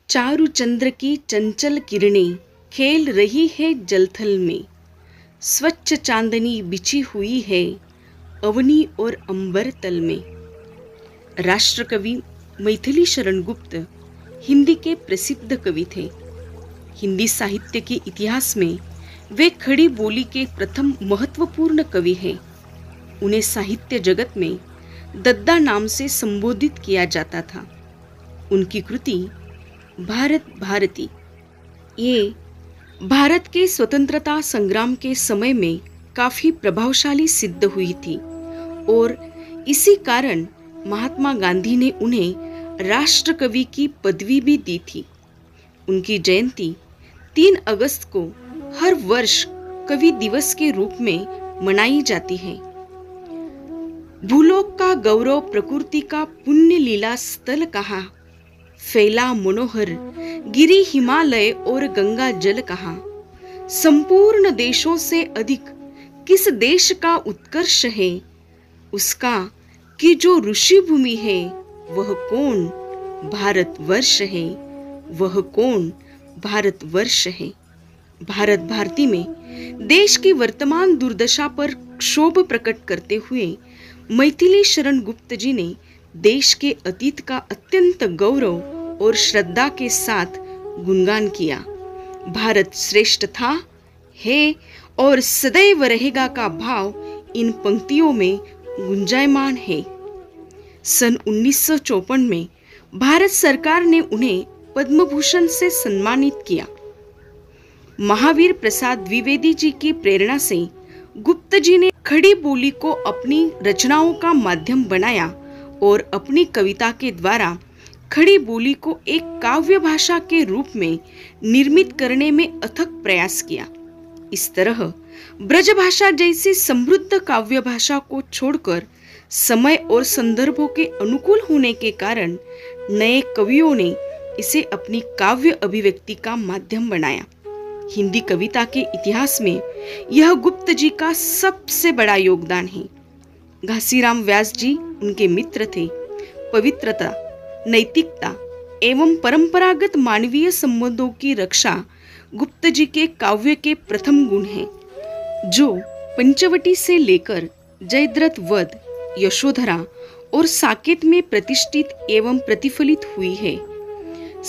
चारु चंद्र की चंचल किरणें खेल रही है जलथल में। स्वच्छ चांदनी बिछी हुई है अवनी और अंबर तल में। राष्ट्रकवि मैथिली शरण गुप्त हिंदी के प्रसिद्ध कवि थे। हिंदी साहित्य के इतिहास में वे खड़ी बोली के प्रथम महत्वपूर्ण कवि हैं। उन्हें साहित्य जगत में दद्दा नाम से संबोधित किया जाता था। उनकी कृति भारत भारती ये भारत के स्वतंत्रता संग्राम के समय में काफी प्रभावशाली सिद्ध हुई थी और इसी कारण महात्मा गांधी ने उन्हें राष्ट्रकवि की पदवी भी दी थी। उनकी जयंती 3 अगस्त को हर वर्ष कवि दिवस के रूप में मनाई जाती है। भूलोक का गौरव प्रकृति का पुण्य लीला स्थल कहा, फैला मनोहर गिरी हिमालय और गंगा जल कहा। संपूर्ण देशों से अधिक किस देश का उत्कर्ष है, उसका कि जो ऋषि भूमि है वह कौन भारतवर्ष है, वह कौन भारतवर्ष है। भारत भारती में देश की वर्तमान दुर्दशा पर क्षोभ प्रकट करते हुए मैथिली शरण गुप्त जी ने देश के अतीत का अत्यंत गौरव और श्रद्धा के साथ गुणगान किया। भारत श्रेष्ठ था, है और सदैव रहेगा का भाव इन पंक्तियों में गुंजायमान है। सन 1954 में भारत सरकार ने उन्हें पद्म भूषण से सम्मानित किया। महावीर प्रसाद द्विवेदी जी की प्रेरणा से गुप्त जी ने खड़ी बोली को अपनी रचनाओं का माध्यम बनाया और अपनी कविता के द्वारा खड़ी बोली को एक काव्य भाषा के रूप में निर्मित करने में अथक प्रयास किया। इस तरह ब्रजभाषा जैसी समृद्ध काव्य भाषा को छोड़कर समय और संदर्भों के अनुकूल होने के कारण नए कवियों ने इसे अपनी काव्य अभिव्यक्ति का माध्यम बनाया। हिंदी कविता के इतिहास में यह गुप्त जी का सबसे बड़ा योगदान है। घासीराम व्यास जी उनके मित्र थे। पवित्रता, नैतिकता एवं परंपरागत मानवीय संबंधों की रक्षा गुप्त जी के काव्य के प्रथम गुण हैं, जो पंचवटी से लेकर जयद्रथ वध, यशोधरा और साकेत में प्रतिष्ठित एवं प्रतिफलित हुई है।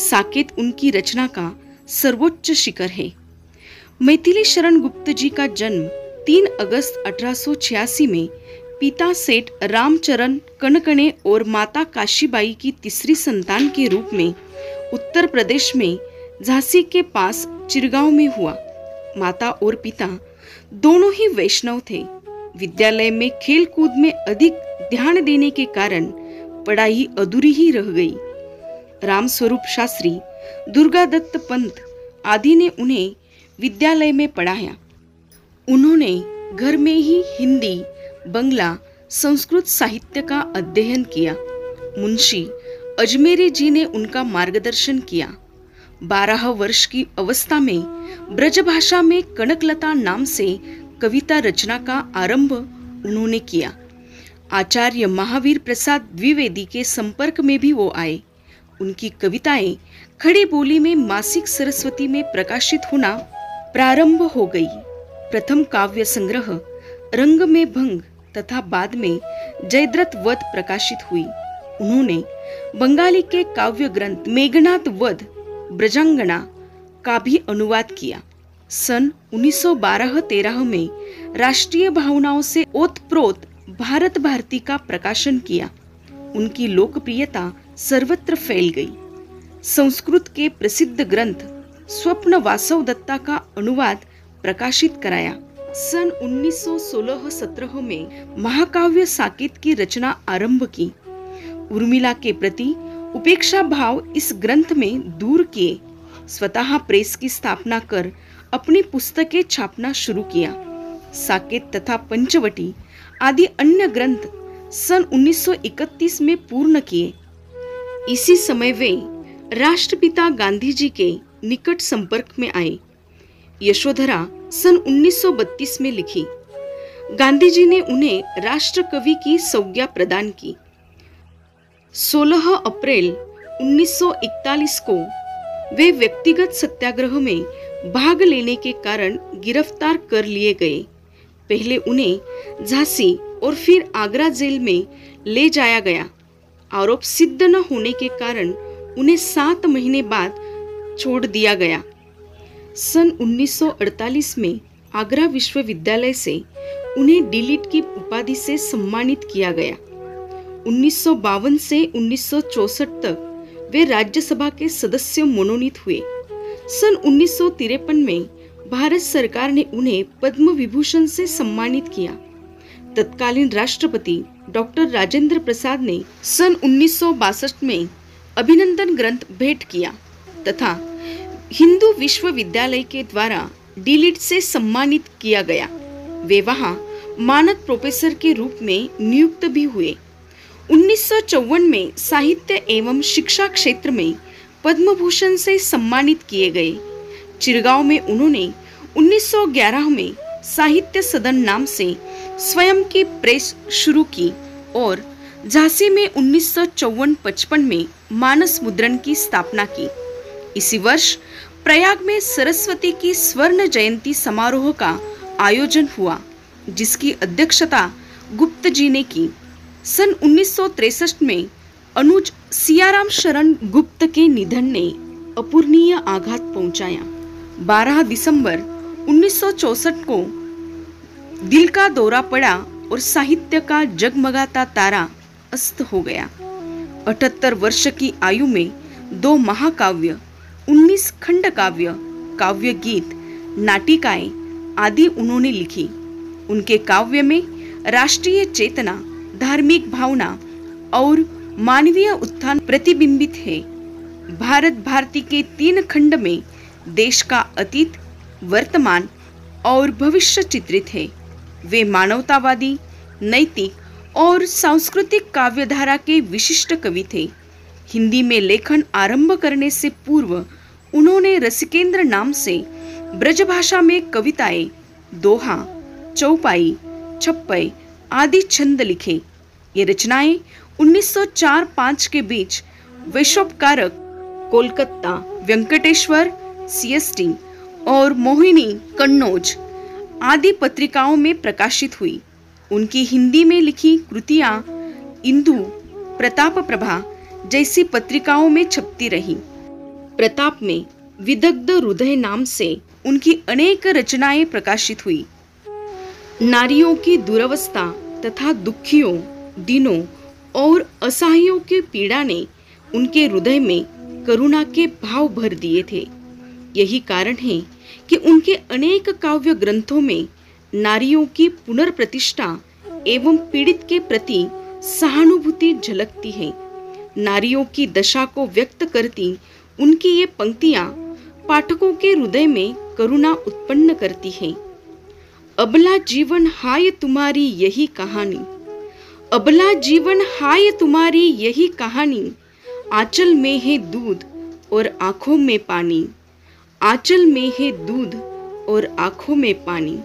साकेत उनकी रचना का सर्वोच्च शिखर है। मैथिली शरण गुप्त जी का जन्म 3 अगस्त 1886 में पिता सेठ रामचरण कनकने और माता काशीबाई की तीसरी संतान के रूप में उत्तर प्रदेश में झांसी के पास चिरगांव में हुआ। माता और पिता दोनों ही वैष्णव थे। विद्यालय में खेल कूद में अधिक ध्यान देने के कारण पढ़ाई अधूरी ही रह गई। रामस्वरूप शास्त्री, दुर्गादत्त पंत आदि ने उन्हें विद्यालय में पढ़ाया। उन्होंने घर में ही हिंदी, बंगला, संस्कृत साहित्य का अध्ययन किया। मुंशी अजमेरी जी ने उनका मार्गदर्शन किया। 12 वर्ष की अवस्था में ब्रजभाषा में कनकलता नाम से कविता रचना का आरंभ उन्होंने किया। आचार्य महावीर प्रसाद द्विवेदी के संपर्क में भी वो आए। उनकी कविताएं खड़ी बोली में मासिक सरस्वती में प्रकाशित होना प्रारंभ हो गई। प्रथम काव्य संग्रह रंग में भंग तथा बाद में जयद्रथ वध प्रकाशित हुई। उन्होंने बंगाली के काव्य ग्रंथ मेघनाद वध ब्रजांगना का भी अनुवाद किया। सन 1912-13 में राष्ट्रीय भावनाओं से ओतप्रोत भारत भारती का प्रकाशन किया। उनकी लोकप्रियता सर्वत्र फैल गई। संस्कृत के प्रसिद्ध ग्रंथ स्वप्न वासव दत्ता का अनुवाद प्रकाशित कराया। सन 1916-17 में महाकाव्य साकेत की रचना आरंभ की। उर्मिला के प्रति उपेक्षा भाव इस ग्रंथ में दूर किए। स्वतः प्रेस की स्थापना कर अपनी पुस्तकें छापना शुरू किया। साकेत तथा पंचवटी आदि अन्य ग्रंथ सन 1931 में पूर्ण किए। इसी समय वे राष्ट्रपिता गांधी जी के निकट संपर्क में आए। यशोधरा सन 1932 में लिखी। गांधी जी ने उन्हें राष्ट्र कवि की संज्ञा प्रदान की। 16 अप्रैल 1941 को वे व्यक्तिगत सत्याग्रह में भाग लेने के कारण गिरफ्तार कर लिए गए। पहले उन्हें झांसी और फिर आगरा जेल में ले जाया गया। आरोप सिद्ध न होने के कारण उन्हें 7 महीने बाद छोड़ दिया गया। सन 1948 में आगरा विश्वविद्यालय से उन्हें डीलिट की उपाधि से सम्मानित किया गया। 1952 से 1964 तक वे राज्यसभा के सदस्य मनोनीत हुए। सन 1953 में भारत सरकार ने उन्हें पद्म विभूषण से सम्मानित किया। तत्कालीन राष्ट्रपति डॉक्टर राजेंद्र प्रसाद ने सन 1962 में अभिनंदन ग्रंथ भेंट किया तथा हिंदू विश्वविद्यालय के द्वारा डीलिट से सम्मानित किया गया। वे वहां मानद प्रोफेसर के रूप में नियुक्त भी हुए। 1954 में साहित्य एवं शिक्षा क्षेत्र में पद्म भूषण से सम्मानित किए गए। चिरगांव में उन्होंने 1911 में साहित्य सदन नाम से स्वयं की प्रेस शुरू की और झांसी में 1954-55 में मानस मुद्रण की स्थापना की। इसी वर्ष प्रयाग में सरस्वती की स्वर्ण जयंती समारोह का आयोजन हुआ, जिसकी अध्यक्षता गुप्त जी ने की। सन 1963 में अनुज सियाराम शरण गुप्त के निधन ने अपूरणीय आघात पहुंचाया। 12 दिसंबर 1964 को दिल का दौरा पड़ा और साहित्य का जगमगाता तारा अस्त हो गया। 78 वर्ष की आयु में 2 महाकाव्य, 19 खंड काव्य, काव्य गीत, नाटिकाएं आदि उन्होंने लिखी। उनके काव्य में राष्ट्रीय चेतना, धार्मिक भावना और मानवीय उत्थान प्रतिबिंबित है। भारत भारती के 3 खंड में देश का अतीत, वर्तमान और भविष्य चित्रित है। वे मानवतावादी, नैतिक और सांस्कृतिक काव्यधारा के विशिष्ट कवि थे। हिंदी में लेखन आरंभ करने से पूर्व उन्होंने रसिकेंद्र नाम से ब्रजभाषा में कविताएं, दोहा, चौपाई, छप्पय आदि छंद लिखे। ये रचनाएं 1904-05 के बीच वैशोपकारक, कोलकाता, वेंकटेश्वर, CST और मोहिनी, कन्नौज आदि पत्रिकाओं में प्रकाशित हुई। उनकी हिंदी में लिखी कृतियां इंदु, प्रताप प्रभा जैसी पत्रिकाओं में छपती रही। प्रताप में विदग्ध हृदय नाम से उनकी अनेक रचनाएं प्रकाशित हुई। नारियों की दुरवस्था तथा दुखियों, दीनों और असहायों की पीड़ा ने उनके हृदय में करुणा के भाव भर दिए थे। यही कारण है कि उनके अनेक काव्य ग्रंथों में नारियों की पुनर्प्रतिष्ठा एवं पीड़ित के प्रति सहानुभूति झलकती है। नारियों की दशा को व्यक्त करती उनकी ये पंक्तियां पाठकों के हृदय में करुणा उत्पन्न करती हैं। अबला जीवन हाय तुम्हारी यही कहानी, अबला जीवन हाय तुम्हारी यही कहानी, आंचल में है दूध और आंखों में पानी, आंचल में है दूध और आंखों में पानी।